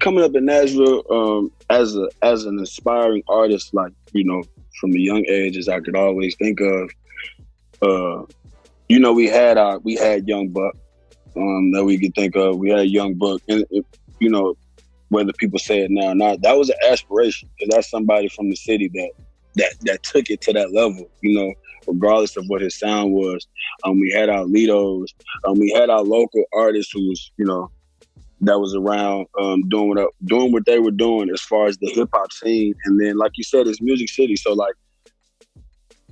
coming up in Nashville, as an aspiring artist, like, you know, from a young age, as I could always think of, you know, we had Young Buck, that we could think of. We had Young Buck, and you know, whether people say it now or not, that was an aspiration, because that's somebody from the city that took it to that level, you know, regardless of what his sound was. We had our Litos, we had our local artists who was, you know, that was around doing what they were doing as far as the hip hop scene. And then, like you said, it's Music City, so like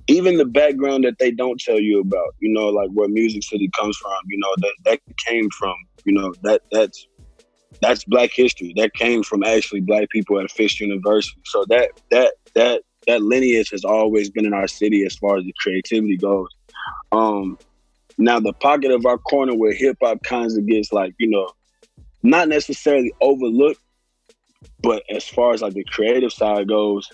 even the background that they don't tell you about, you know, like where Music City comes from, you know, that came from, you know, that's Black history. That came from actually Black people at Fisk University. So that lineage has always been in our city as far as the creativity goes. Now the pocket of our corner where hip hop kind of gets, like, you know, not necessarily overlooked, but as far as like the creative side goes,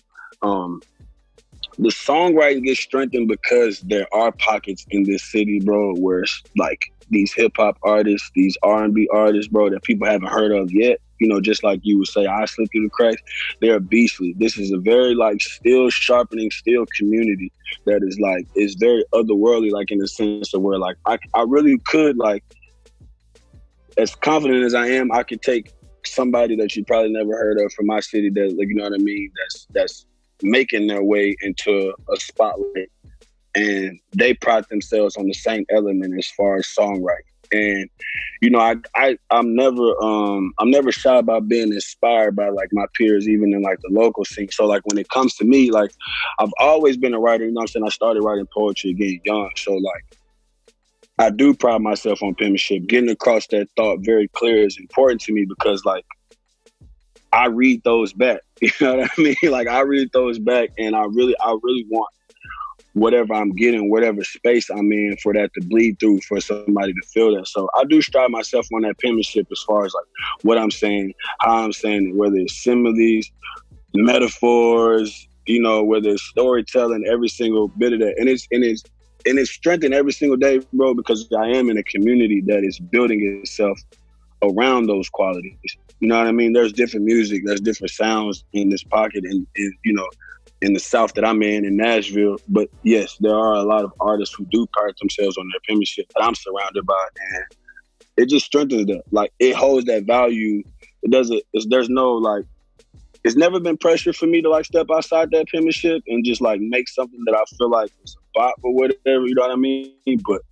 the songwriting gets strengthened because there are pockets in this city, bro, where it's like these hip hop artists, these R&B artists, bro, that people haven't heard of yet. You know, just like you would say, I slip through the cracks. They're beastly. This is a very like still sharpening, still community that is like, is very otherworldly, like in the sense of where like I really could, like, as confident as I am, I could take somebody that you probably never heard of from my city that, like, you know what I mean, that's making their way into a spotlight, and they pride themselves on the same element as far as songwriting. And you know, I'm never shy about being inspired by like my peers, even in like the local scene. So like when it comes to me, like I've always been a writer. You know what I'm saying? I started writing poetry again young, so like I do pride myself on penmanship. Getting across that thought very clear is important to me, because like I read those back. You know what I mean? Like I read those back, and I really want whatever I'm getting, whatever space I'm in, for that to bleed through, for somebody to feel that. So I do strive myself on that penmanship as far as like what I'm saying, how I'm saying it, whether it's similes, metaphors, you know, whether it's storytelling, every single bit of that. And it's strengthened every single day, bro, because I am in a community that is building itself around those qualities. You know what I mean? There's different music, there's different sounds in this pocket, and you know, in the South that I'm in Nashville. But yes, there are a lot of artists who do pride themselves on their penmanship that I'm surrounded by, and it just strengthens that. Like it holds that value. There's no like, it's never been pressure for me to like step outside that penmanship and just like make something that I feel like is a bop or whatever, you know what I mean? But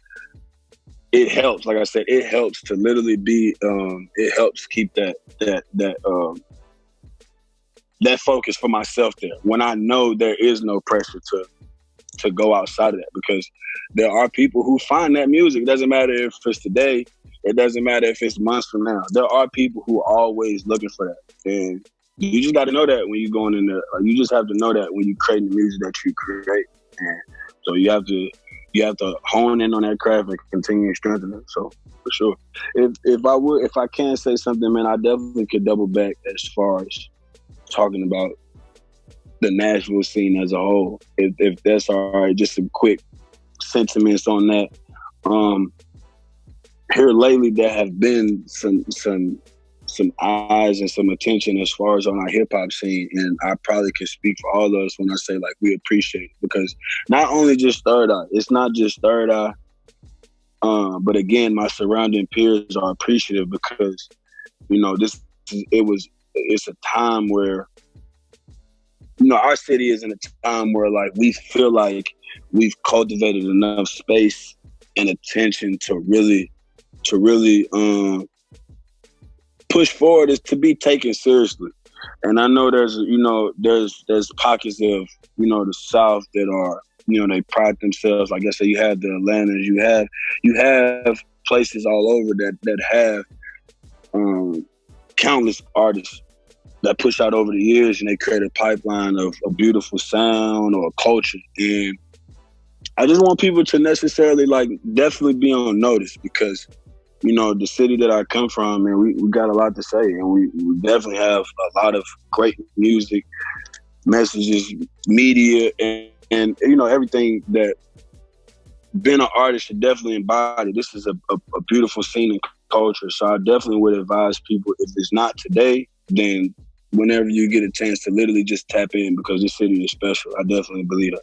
it helps, like I said, it helps to literally be, it helps keep that focus for myself there, when I know there is no pressure to go outside of that, because there are people who find that music. It doesn't matter if it's today, it doesn't matter if it's months from now. There are people who are always looking for that. And you just got to know that when you're going in there. You just have to know that when you create the music that you create. And so you have to hone in on that craft and continue to strengthen it. So for sure. If I can say something, man, I definitely could double back as far as talking about the Nashville scene as a whole. If that's all right, just some quick sentiments on that. Here lately, there have been some eyes and some attention as far as on our hip hop scene, and I probably can speak for all of us when I say like we appreciate it, because not only just Third Eye, it's not just Third Eye, but again, my surrounding peers are appreciative, because you know it's a time where, you know, our city is in a time where like we feel like we've cultivated enough space and attention to really push forward, is to be taken seriously. And I know there's pockets of, you know, the South that are, you know, they pride themselves. Like I said, you have the Atlantas, you have places all over that have countless artists that push out over the years, and they create a pipeline of a beautiful sound or a culture. And I just want people to necessarily like definitely be on notice, because you know, the city that I come from, and we got a lot to say, and we definitely have a lot of great music, messages, media, and you know, everything that being an artist should definitely embody. This is a beautiful scene and culture. So I definitely would advise people, if it's not today, then whenever you get a chance to literally just tap in, because this city is special. I definitely believe that.